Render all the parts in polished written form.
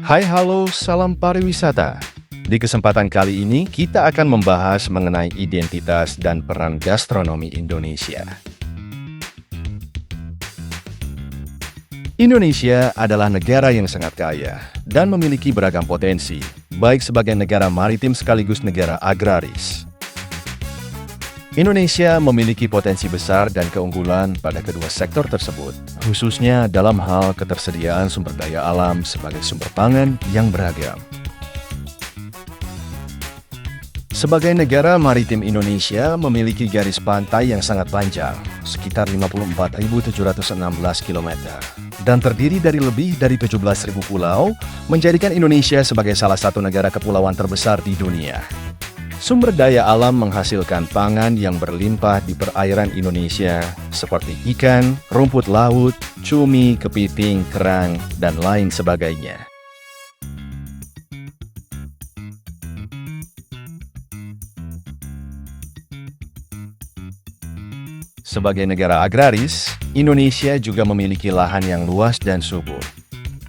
Hai halo, salam pariwisata. Di kesempatan kali ini kita akan membahas mengenai identitas dan peran gastronomi Indonesia. Indonesia adalah negara yang sangat kaya dan memiliki beragam potensi, baik sebagai negara maritim sekaligus negara agraris. Indonesia memiliki potensi besar dan keunggulan pada kedua sektor tersebut, khususnya dalam hal ketersediaan sumber daya alam sebagai sumber pangan yang beragam. Sebagai negara maritim, Indonesia memiliki garis pantai yang sangat panjang, sekitar 54.716 km, dan terdiri dari lebih dari 17.000 pulau, menjadikan Indonesia sebagai salah satu negara kepulauan terbesar di dunia. Sumber daya alam menghasilkan pangan yang berlimpah di perairan Indonesia, seperti ikan, rumput laut, cumi, kepiting, kerang, dan lain sebagainya. Sebagai negara agraris, Indonesia juga memiliki lahan yang luas dan subur.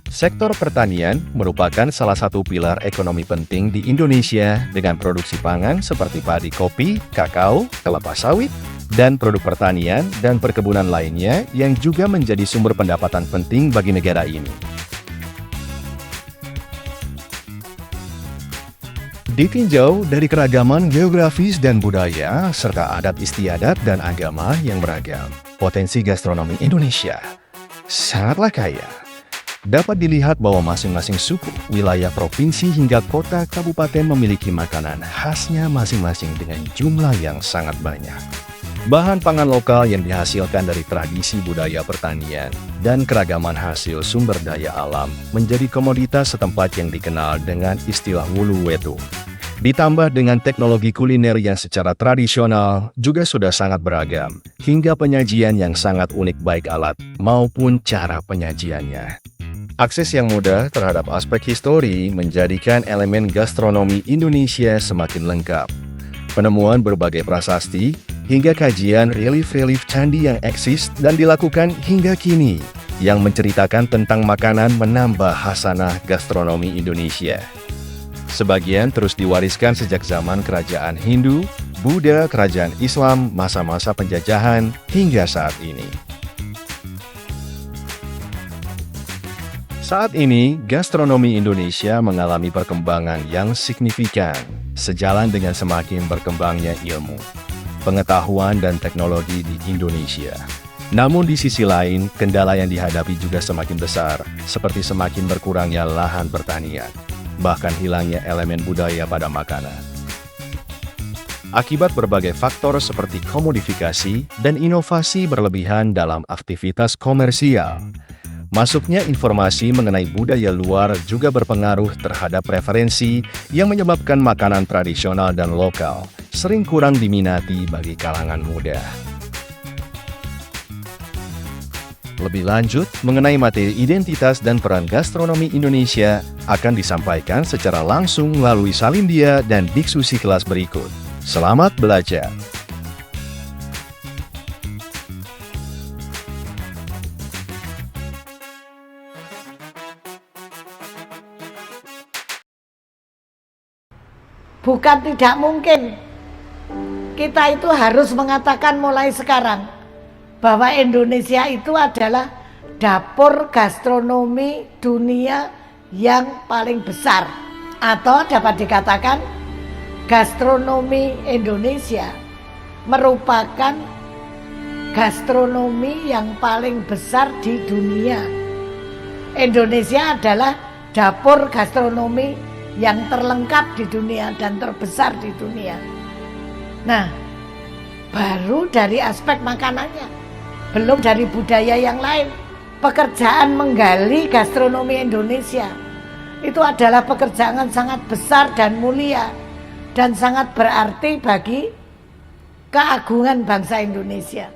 Sektor pertanian merupakan salah satu pilar ekonomi penting di Indonesia dengan produksi pangan seperti padi kopi, kakao, kelapa sawit, dan produk pertanian dan perkebunan lainnya yang juga menjadi sumber pendapatan penting bagi negara ini. Ditinjau dari keragaman geografis dan budaya, serta adat istiadat dan agama yang beragam, potensi gastronomi Indonesia sangatlah kaya. Dapat dilihat bahwa masing-masing suku, wilayah, provinsi, hingga kota kabupaten memiliki makanan khasnya masing-masing dengan jumlah yang sangat banyak. Bahan pangan lokal yang dihasilkan dari tradisi budaya pertanian dan keragaman hasil sumber daya alam menjadi komoditas setempat yang dikenal dengan istilah wulu wetu. Ditambah dengan teknologi kuliner yang secara tradisional juga sudah sangat beragam, hingga penyajian yang sangat unik baik alat maupun cara penyajiannya. Akses yang mudah terhadap aspek histori menjadikan elemen gastronomi Indonesia semakin lengkap. Penemuan berbagai prasasti hingga kajian relief-relief candi yang eksis dan dilakukan hingga kini yang menceritakan tentang makanan menambah khasanah gastronomi Indonesia. Sebagian terus diwariskan sejak zaman kerajaan Hindu, Buddha, kerajaan Islam, masa-masa penjajahan hingga saat ini. Saat ini, gastronomi Indonesia mengalami perkembangan yang signifikan, sejalan dengan semakin berkembangnya ilmu, pengetahuan, dan teknologi di Indonesia. Namun di sisi lain, kendala yang dihadapi juga semakin besar, seperti semakin berkurangnya lahan pertanian, bahkan hilangnya elemen budaya pada makanan. Akibat berbagai faktor seperti komodifikasi dan inovasi berlebihan dalam aktivitas komersial, masuknya informasi mengenai budaya luar juga berpengaruh terhadap preferensi yang menyebabkan makanan tradisional dan lokal sering kurang diminati bagi kalangan muda. Lebih lanjut, mengenai materi identitas dan peran gastronomi Indonesia akan disampaikan secara langsung melalui Salindia dan diskusi kelas berikut. Selamat belajar! Bukan tidak mungkin, kita itu harus mengatakan mulai sekarang bahwa Indonesia itu adalah dapur gastronomi dunia yang paling besar. Atau dapat dikatakan gastronomi Indonesia merupakan gastronomi yang paling besar di dunia. Indonesia adalah dapur gastronomi yang terlengkap di dunia dan terbesar di dunia. Nah, baru dari aspek makanannya, belum dari budaya yang lain. Pekerjaan menggali gastronomi Indonesia itu adalah pekerjaan sangat besar dan mulia dan sangat berarti bagi keagungan bangsa Indonesia.